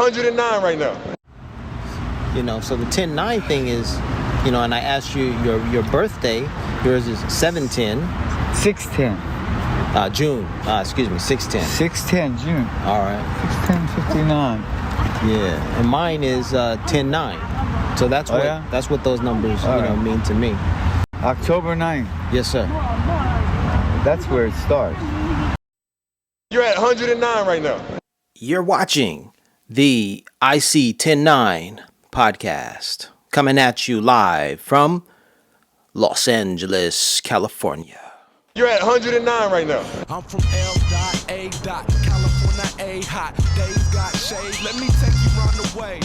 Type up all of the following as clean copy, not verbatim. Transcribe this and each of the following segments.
109 right now. You know, so the 10-9 thing is, you know, and I asked you your birthday. Yours is 7/10. 6/10. June. Excuse me, 6/10. 6/10 June. All right. 6/10/59. Yeah, and mine is 10/9. So that's that's what those numbers mean to me. October 9th. Yes, sir. That's where it starts. You're at 109 right now. You're watching the iSee109 podcast, coming at you live from Los Angeles, California. You're at 109 right now. I'm from L.A. California, A hot. Days got shade. Let me take you round the way.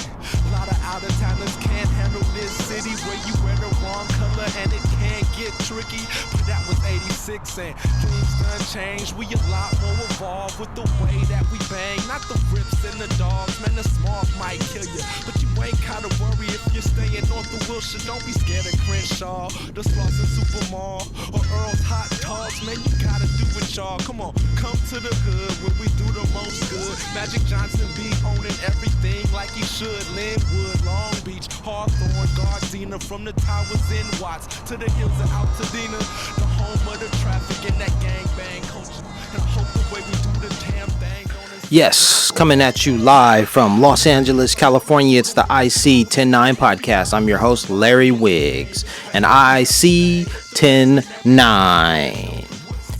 A lot of out-of-towners can't handle this city where you wear the wrong color and it can get tricky. But that was 86 and things done changed. We a lot more evolved with the way that we bang. Not the rips and the dogs, man, the smog might kill you. But you ain't gotta worry if you're staying north of Wilshire. Don't be scared of Crenshaw, the Slauson Supermall, or Earl's Hot Dogs. Man, you gotta do it, y'all. Come on, come to the hood where we do the most good. Magic Johnson be owning everything like he should. Linwood, Long Beach, Hawthorne, Gardena, from the towers in Watts to the hills of Altadena, the home of the traffic and that gangbang culture. And I hope the way we do the damn thing. Yes, coming at you live from Los Angeles, California. It's the iSee109 podcast. I'm your host, Larry Wiggs, and iSee109.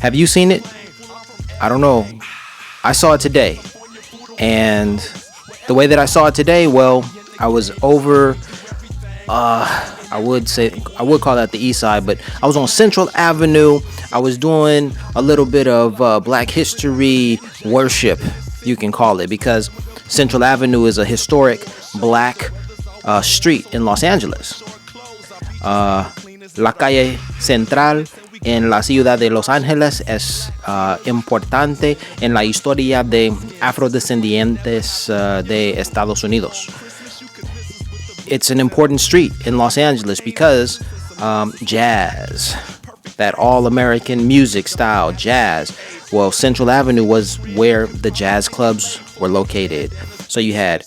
Have you seen it? I don't know. I saw it today. And the way that I saw it today, well, I was over, I would call that the east side, but I was on Central Avenue. I was doing a little bit of Black History worship, you can call it, because Central Avenue is a historic Black street in Los Angeles. La calle central en la ciudad de Los Ángeles es importante en la historia de afrodescendientes de Estados Unidos. It's an important street in Los Angeles because jazz, that all-American music style, jazz. Well, Central Avenue was where the jazz clubs were located. So you had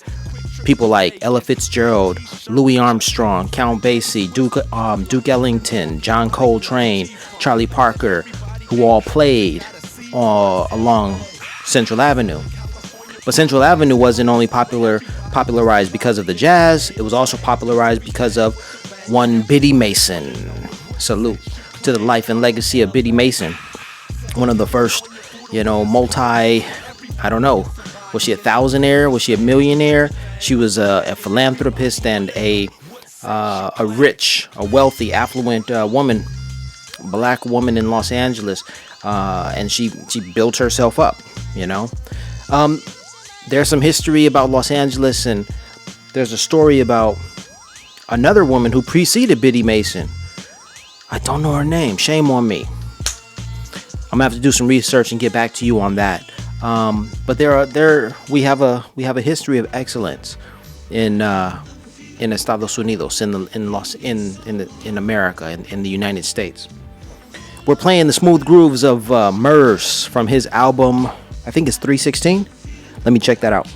people like Ella Fitzgerald, Louis Armstrong, Count Basie, Duke Ellington, John Coltrane, Charlie Parker, who all played along Central Avenue. But Central Avenue wasn't only popularized because of the jazz, it was also popularized because of one Biddy Mason. Salute to the life and legacy of Biddy Mason. One of the first, was she a thousandaire? Was she a millionaire? She was a philanthropist and a rich, a wealthy, affluent woman, Black woman in Los Angeles. And she built herself up, There's some history about Los Angeles, and there's a story about another woman who preceded Biddy Mason. I don't know her name. Shame on me. I'm gonna have to do some research and get back to you on that. But we have a history of excellence in Estados Unidos, in America, in the United States. We're playing the smooth grooves of Murs from his album, I think it's 316. Let me check that out.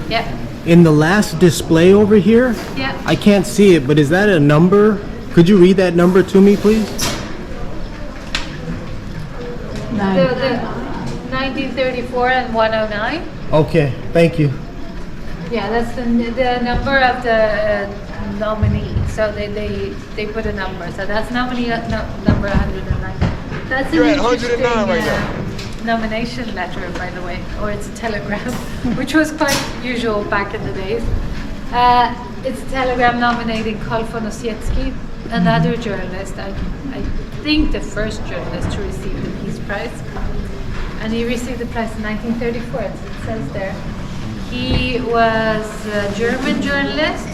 Yeah. In the last display over here, Yeah. I can't see it, but is that a number? Could you read that number to me, please? The 1934 and 109. Okay, thank you. Yeah, that's the number of the nominee. So they put a number. So that's nominee number 109. That's You're an at 109 right interesting nomination letter, by the way, or it's a telegram, which was quite usual back in the days. It's a telegram nominating Kolfon Osiecki, another journalist. I think the first journalist to receive the Peace Prize. And he received the prize in 1934, as it says there. He was a German journalist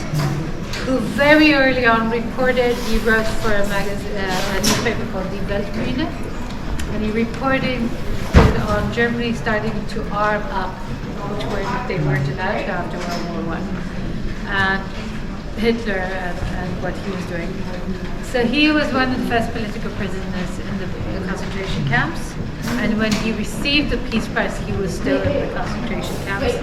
who very early on reported, he wrote for a newspaper called Die Weltbühne, and he reported on Germany starting to arm up, which they were about after World War I, and Hitler and what he was doing. So he was one of the first political prisoners in the concentration camps, And when he received the Peace Prize, he was still in the concentration camps.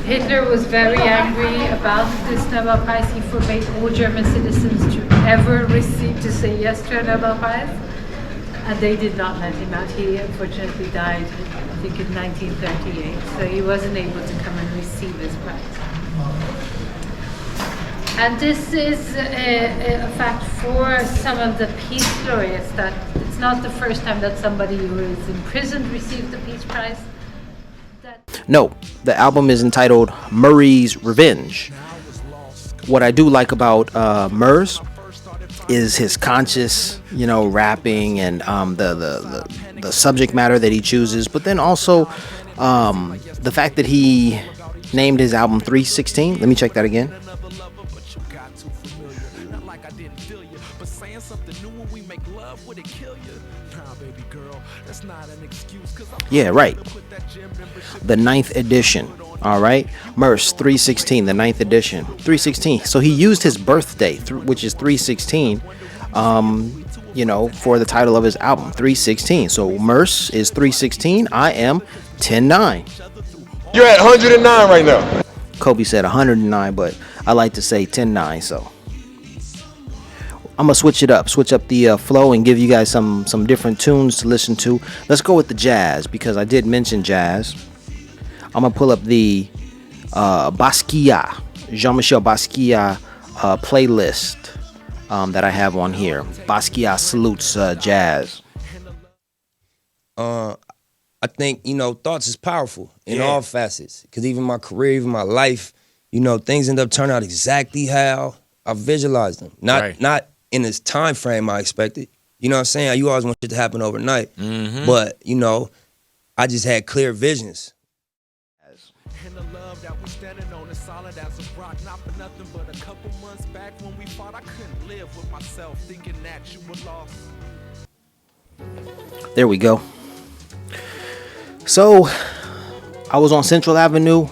Hitler was very angry about this Nobel Prize. He forbade all German citizens to ever say yes to a Nobel Prize. And they did not let him out. He unfortunately died, I think, in 1938. So he wasn't able to come and receive his prize. And this is a fact for some of the peace laureates, that it's not the first time that somebody who is imprisoned received the Peace Prize. No, the album is entitled Murray's Revenge. What I do like about Murs is his conscious, rapping and the subject matter that he chooses, but then also the fact that he named his album 316. Let me check that again. Yeah, right. The 9th edition. All right. Murs 316, the 9th edition. 316. So he used his birthday, which is 316, for the title of his album, 316. So Murs is 316. I am 109. You're at 109 right now. Kobe said 109, but I like to say 109. So I'm gonna switch up the flow and give you guys some different tunes to listen to. Let's go with the jazz, because I did mention jazz. I'm gonna pull up the Basquiat, Jean-Michel Basquiat playlist that I have on here. Basquiat salutes jazz. I think, thoughts is powerful in all facets. Because even my career, even my life, things end up turning out exactly how I visualized them. Not in this time frame I expected. You know what I'm saying? You always want shit to happen overnight. Mm-hmm. But, I just had clear visions. And the love that we standing on is solid as a rock. Not for nothing, but a couple months back when we fought, I couldn't live with myself thinking that you were lost. There we go. So, I was on Central Avenue.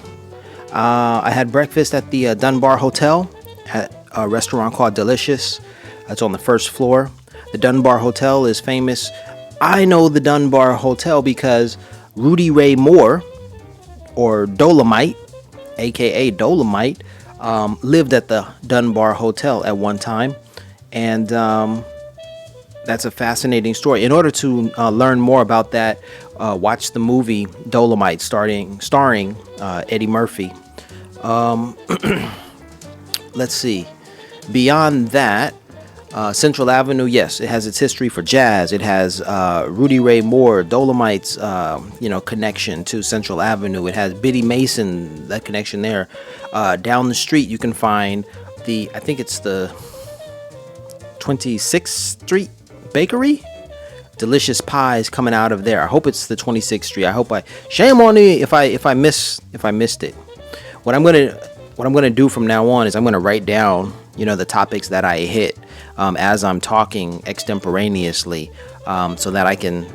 I had breakfast at the Dunbar Hotel at a restaurant called Delicious. It's on the first floor. The Dunbar Hotel is famous. I know the Dunbar Hotel because Rudy Ray Moore, or Dolemite, aka Dolemite, lived at the Dunbar Hotel at one time. And that's a fascinating story. In order to learn more about that, watch the movie Dolemite starring Eddie Murphy. Let's see. Beyond that, Central Avenue, yes, it has its history for jazz. It has Rudy Ray Moore, Dolemite's, connection to Central Avenue. It has Biddy Mason, that connection there. Down the street, you can find I think it's the 26th Street Bakery. Delicious pies coming out of there. I hope it's the 26th Street. Shame on me if I missed it. What I'm gonna do from now on is I'm gonna write down the topics that I hit as I'm talking extemporaneously, so that I can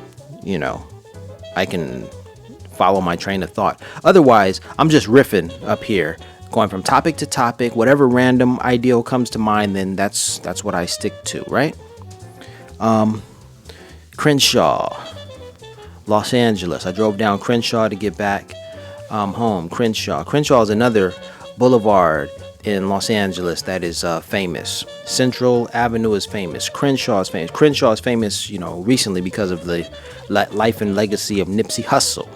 follow my train of thought. Otherwise, I'm just riffing up here, going from topic to topic. Whatever random idea comes to mind, then that's what I stick to, right? Crenshaw, Los Angeles. I drove down Crenshaw to get back home. Crenshaw is another boulevard in Los Angeles that is famous. Central Avenue is famous. Crenshaw is famous. Crenshaw is famous, recently because of the life and legacy of Nipsey Hussle.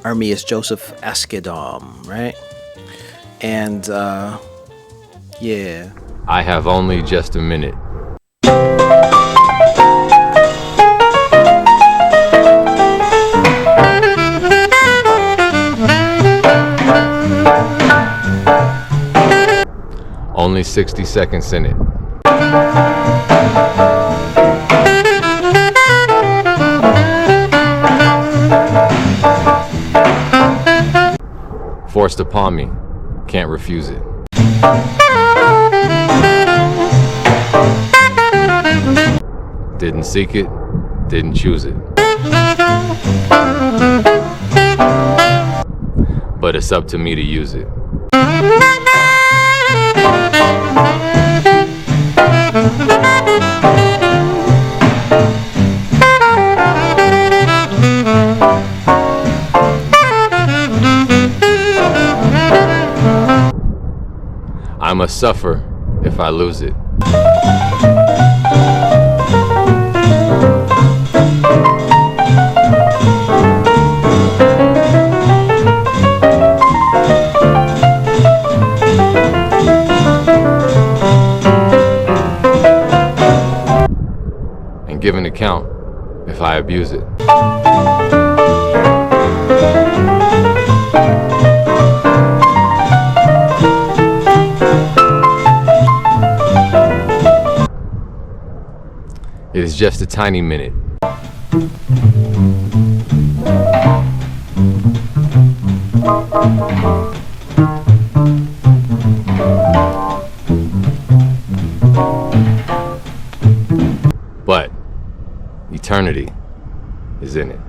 Ermias Joseph Askedom, right? And yeah. I have only just a minute. Only 60 seconds in it. Forced upon me, can't refuse it. Didn't seek it, didn't choose it. But it's up to me to use it. must suffer if I lose it. And give an account if I abuse it. It is just a tiny minute. But eternity is in it.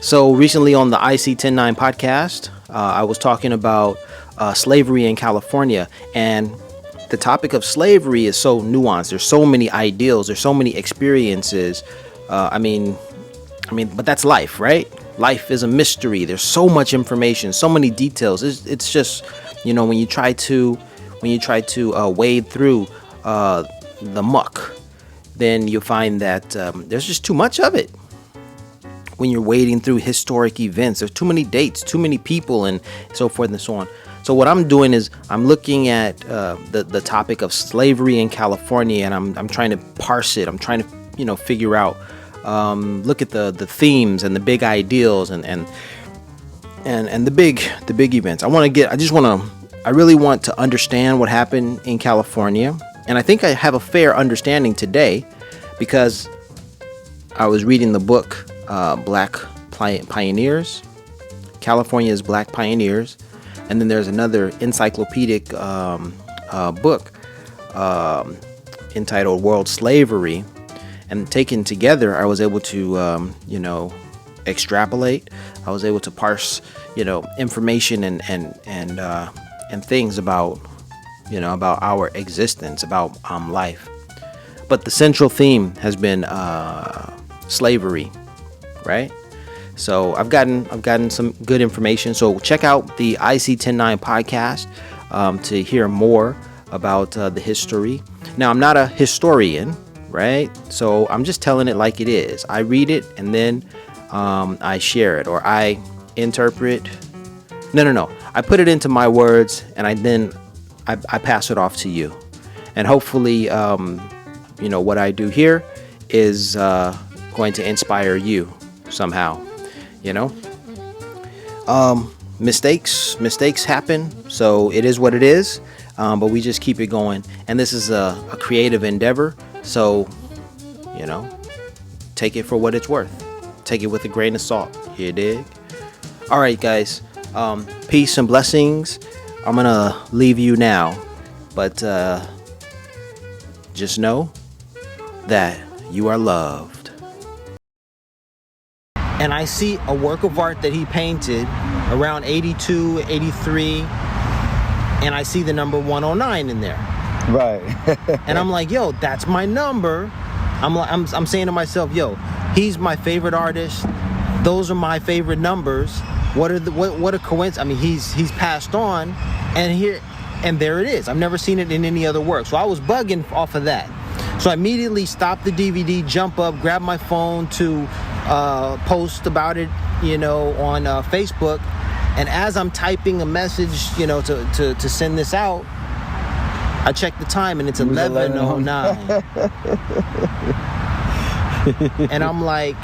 So recently on the iSee109 podcast, I was talking about slavery in California, and the topic of slavery is so nuanced. There's so many ideals. There's so many experiences. I mean, but that's life, right? Life is a mystery. There's so much information, so many details. It's just, you know, when you try to wade through the muck, then you find that there's just too much of it. When you're wading through historic events, there's too many dates, too many people, and so forth and so on. So what I'm doing is I'm looking at the topic of slavery in California, and I'm trying to parse it. I'm trying to figure out, look at the themes and the big ideals and the big events. I really want to understand what happened in California, and I think I have a fair understanding today because I was reading the book Black Pioneers, California's Black Pioneers, and then there's another encyclopedic book entitled World Slavery, and taken together I was able to extrapolate. I was able to parse information and things about our existence, about life. But the central theme has been slavery, right? So I've gotten some good information. So check out the iSee109 podcast to hear more about the history. Now, I'm not a historian, right? So I'm just telling it like it is. I read it and then I share it, or I interpret. No. I put it into my words and I pass it off to you. And hopefully, what I do here is going to inspire you somehow. Mistakes happen, so it is what it is, but we just keep it going, and this is a creative endeavor, so take it for what it's worth. Take it with a grain of salt. You dig? All right, guys, peace and blessings. I'm gonna leave you now, but just know that you are loved. And I see a work of art that he painted around 82, 83, and I see the number 109 in there. Right. And I'm like, yo, that's my number. I'm saying to myself, yo, he's my favorite artist. Those are my favorite numbers. What a coincidence. I mean, he's passed on, and there it is. I've never seen it in any other work. So I was bugging off of that. So I immediately stopped the DVD, jump up, grab my phone to post about it, on Facebook. And as I'm typing a message, to send this out, I check the time and it's 11:09. And I'm like,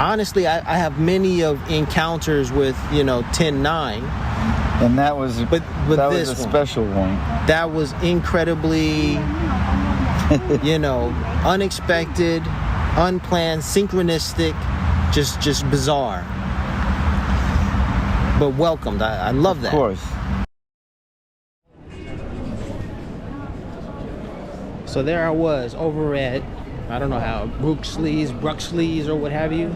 honestly, I have many of encounters with 10:9. And that was a special one. That was incredibly, unexpected, unplanned, synchronistic, just bizarre. But welcomed. I love that. Of course. So there I was over at I don't know how, Bruxelles, or what have you.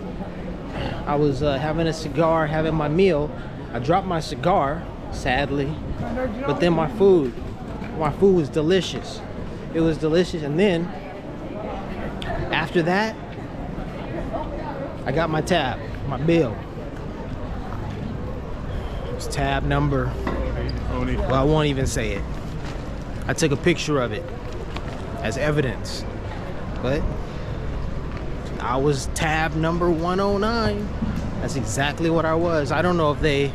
I was having a cigar, having my meal. I dropped my cigar, sadly, but then my food was delicious. It was delicious, and then after that, I got my tab, my bill. It's tab number, well, I won't even say it. I took a picture of it as evidence, but I was tab number 109. That's exactly what I was. I don't know if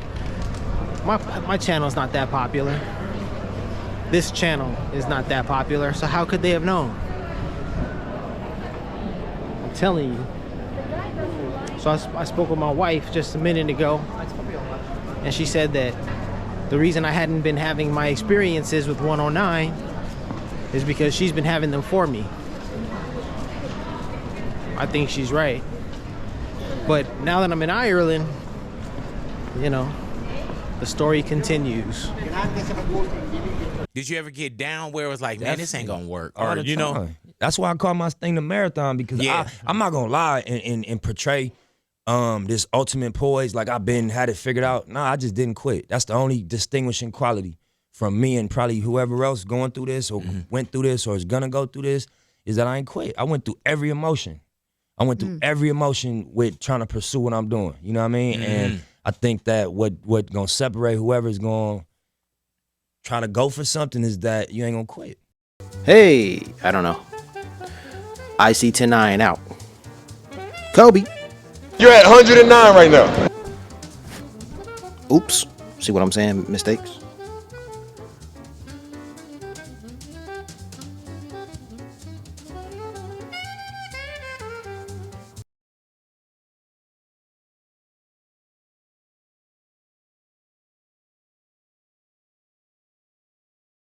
my channel's not that popular. This channel is not that popular, so how could they have known? I'm telling you. So I spoke with my wife just a minute ago, and she said that the reason I hadn't been having my experiences with 109 is because she's been having them for me. I think she's right. But now that I'm in Ireland, you know, the story continues. Did you ever get down where it was like, man, this ain't gonna work? Or, you know, that's why I call my thing the marathon, because I'm not gonna lie and portray this ultimate poise like I've had it figured out. No, I just didn't quit. That's the only distinguishing quality from me and probably whoever else going through this or went through this or is gonna go through this, is that I ain't quit. I went through every emotion. I went through every emotion with trying to pursue what I'm doing. You know what I mean? And I think that what gonna separate whoever's gonna try to go for something is that you ain't gonna quit. Hey, I don't know. iSee109 out. Kobe. You're at 109 right now. Oops. See what I'm saying? Mistakes.